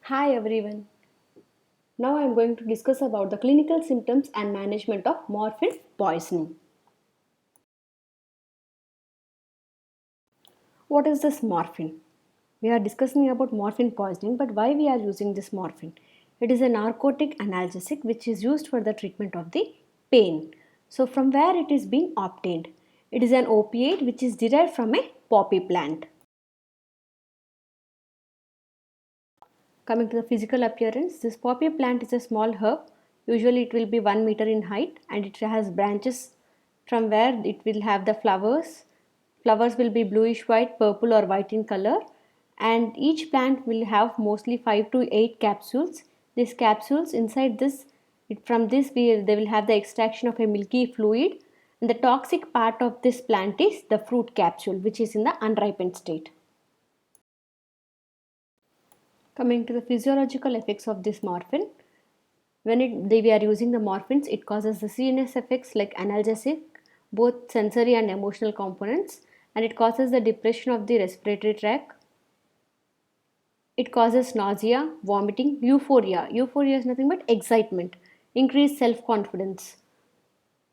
Hi everyone. Now I am going to discuss about the clinical symptoms and management of morphine poisoning. What is this morphine? We are discussing about morphine poisoning, but why we are using this morphine? It is a narcotic analgesic which is used for the treatment of the pain. So from where it is being obtained? It is an opiate which is derived from a poppy plant. Coming to the physical appearance, this poppy plant is a small herb. Usually it will be 1 meter in height and it has branches from where it will have the flowers. Flowers will be bluish white, purple or white in color, and each plant will have mostly 5 to 8 capsules. These capsules inside this, from this they will have the extraction of a milky fluid, and the toxic part of this plant is the fruit capsule which is in the unripened state. Coming to the physiological effects of this morphine, when we are using the morphines, it causes the CNS effects like analgesic, both sensory and emotional components, and it causes the depression of the respiratory tract. It causes nausea, vomiting, euphoria. Euphoria is nothing but excitement, increased self confidence,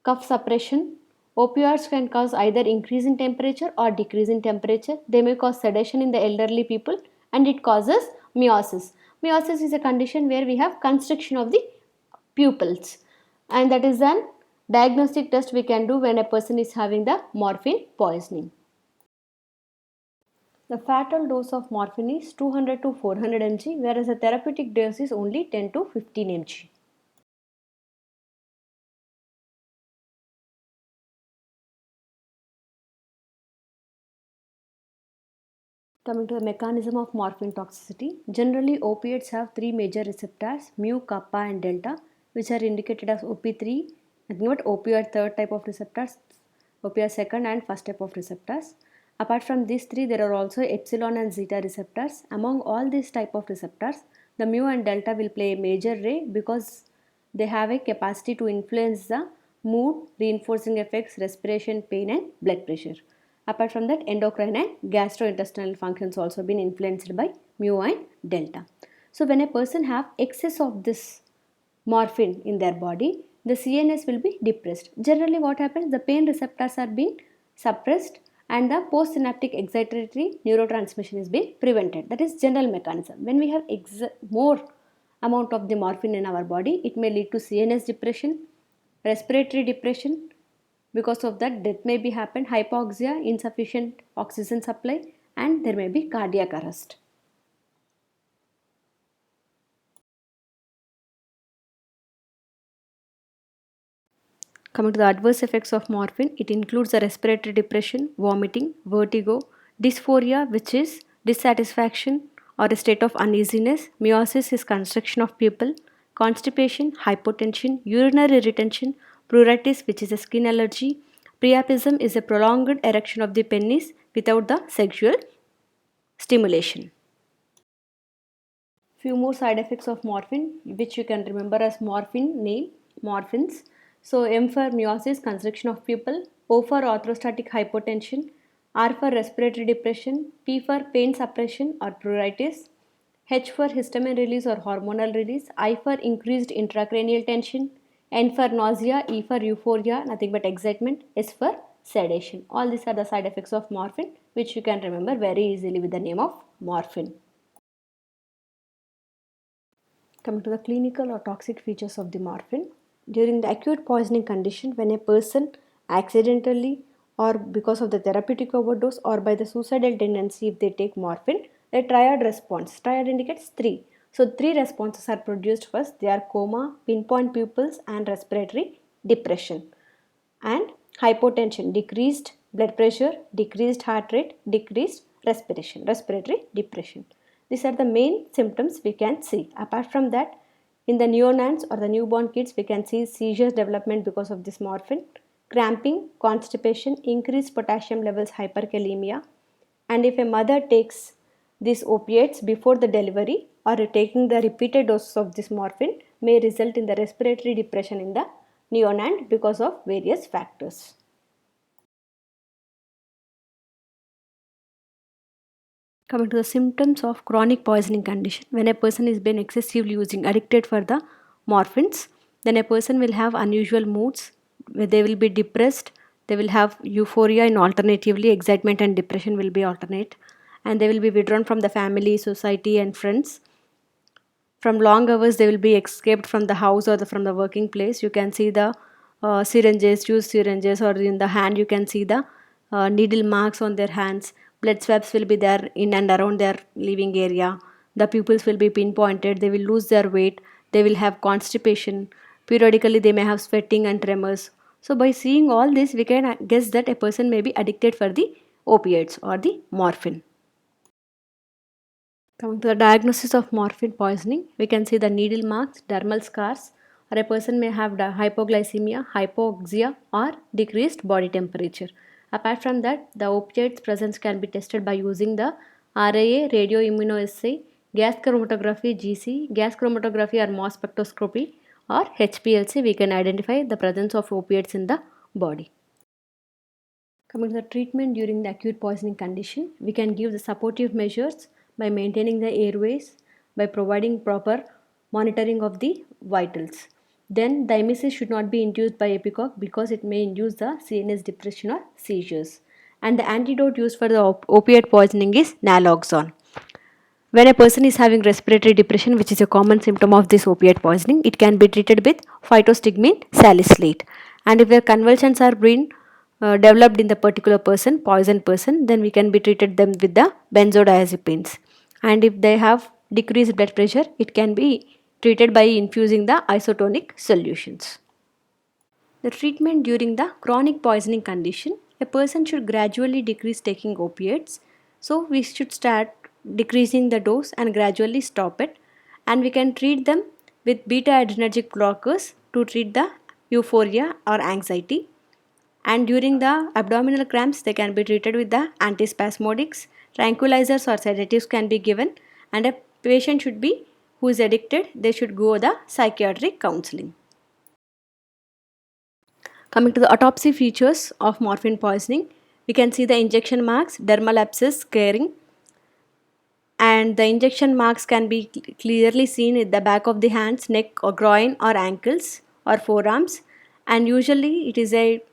cough suppression. Opioids can cause either increase in temperature or decrease in temperature. They may cause sedation in the elderly people, and it causes meiosis. Meiosis is a condition where we have constriction of the pupils, and that is an diagnostic test we can do when a person is having the morphine poisoning. The fatal dose of morphine is 200 to 400 mg, whereas the therapeutic dose is only 10 to 15 mg. Coming to the mechanism of morphine toxicity, generally opiates have three major receptors, mu, kappa, and delta, which are indicated as OP3, nothing but opioid third type of receptors, opioid second and first type of receptors. Apart from these three, there are also epsilon and zeta receptors. Among all these type of receptors, the mu and delta will play a major role because they have a capacity to influence the mood, reinforcing effects, respiration, pain, and blood pressure. Apart from that, endocrine and gastrointestinal functions also been influenced by mu and delta. So when a person have excess of this morphine in their body, the CNS will be depressed. Generally what happens, the pain receptors are being suppressed and the postsynaptic excitatory neurotransmission is being prevented. That is general mechanism. When we have more amount of the morphine in our body, it may lead to CNS depression, respiratory depression. Because of that, death may be happen, hypoxia, insufficient oxygen supply, and there may be cardiac arrest. Coming to the adverse effects of morphine, it includes the respiratory depression, vomiting, vertigo, dysphoria, which is dissatisfaction or a state of uneasiness, meiosis is constriction of pupil, constipation, hypotension, urinary retention, pruritus, which is a skin allergy, priapism is a prolonged erection of the penis without the sexual stimulation. Few more side effects of morphine, which you can remember as morphine name, morphines. So M for meiosis, constriction of pupil, O for orthostatic hypotension, R for respiratory depression, P for pain suppression or pruritus, H for histamine release or hormonal release, I for increased intracranial tension, N for nausea, E for euphoria, nothing but excitement, S for sedation. All these are the side effects of morphine, which you can remember very easily with the name of morphine. Coming to the clinical or toxic features of the morphine, during the acute poisoning condition, when a person accidentally or because of the therapeutic overdose or by the suicidal tendency, if they take morphine, a triad response. Triad indicates three. So, three responses are produced first. They are coma, pinpoint pupils, and respiratory depression. And hypotension, decreased blood pressure, decreased heart rate, decreased respiration, respiratory depression. These are the main symptoms we can see. Apart from that, in the neonates or the newborn kids, we can see seizures development because of this morphine, cramping, constipation, increased potassium levels, hyperkalemia. And if a mother takes these opiates before the delivery or taking the repeated doses of this morphine, may result in the respiratory depression in the neonate because of various factors. Coming to the symptoms of chronic poisoning condition, when a person is been excessively using addicted for the morphines, then a person will have unusual moods, where they will be depressed, they will have euphoria, and alternatively excitement and depression will be alternate, and they will be withdrawn from the family, society and friends. From long hours they will be escaped from the house or from the working place. You can see the syringes, used syringes, or in the hand you can see the needle marks on their hands. Blood swabs will be there in and around their living area. The pupils will be pinpointed, they will lose their weight, they will have constipation, periodically they may have sweating and tremors. So by seeing all this we can guess that a person may be addicted for the opiates or the morphine. Coming to the diagnosis of morphine poisoning, we can see the needle marks, dermal scars, or a person may have hypoglycemia, hypoxia, or decreased body temperature. Apart from that, the opiates presence can be tested by using the RIA, radioimmunoassay, gas chromatography GC, gas chromatography or mass spectroscopy, or HPLC. We can identify the presence of opiates in the body. Coming to the treatment during the acute poisoning condition, we can give the supportive measures by maintaining the airways, by providing proper monitoring of the vitals. Then the emesis should not be induced by epicoc because it may induce the CNS depression or seizures. And the antidote used for the opiate poisoning is naloxone. When a person is having respiratory depression, which is a common symptom of this opiate poisoning, it can be treated with phytostigmine salicylate. And if the convulsions are being developed in the particular person, poison person, then we can be treated them with the benzodiazepines. And if they have decreased blood pressure, it can be treated by infusing the isotonic solutions. The treatment during the chronic poisoning condition, a person should gradually decrease taking opiates. So we should start decreasing the dose and gradually stop it. And we can treat them with beta adrenergic blockers to treat the euphoria or anxiety. And during the abdominal cramps, they can be treated with the antispasmodics. Tranquilizers or sedatives can be given, and a patient should be who is addicted, they should go the psychiatric counseling. Coming to the autopsy features of morphine poisoning, we can see the injection marks, dermal abscess, scarring, and the injection marks can be clearly seen at the back of the hands, neck or groin or ankles or forearms. And usually it is a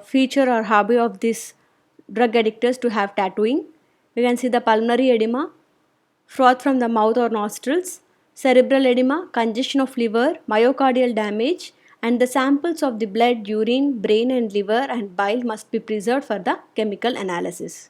feature or hobby of these drug addictors to have tattooing. We can see the pulmonary edema, froth from the mouth or nostrils, cerebral edema, congestion of liver, myocardial damage, and the samples of the blood, urine, brain and liver and bile must be preserved for the chemical analysis.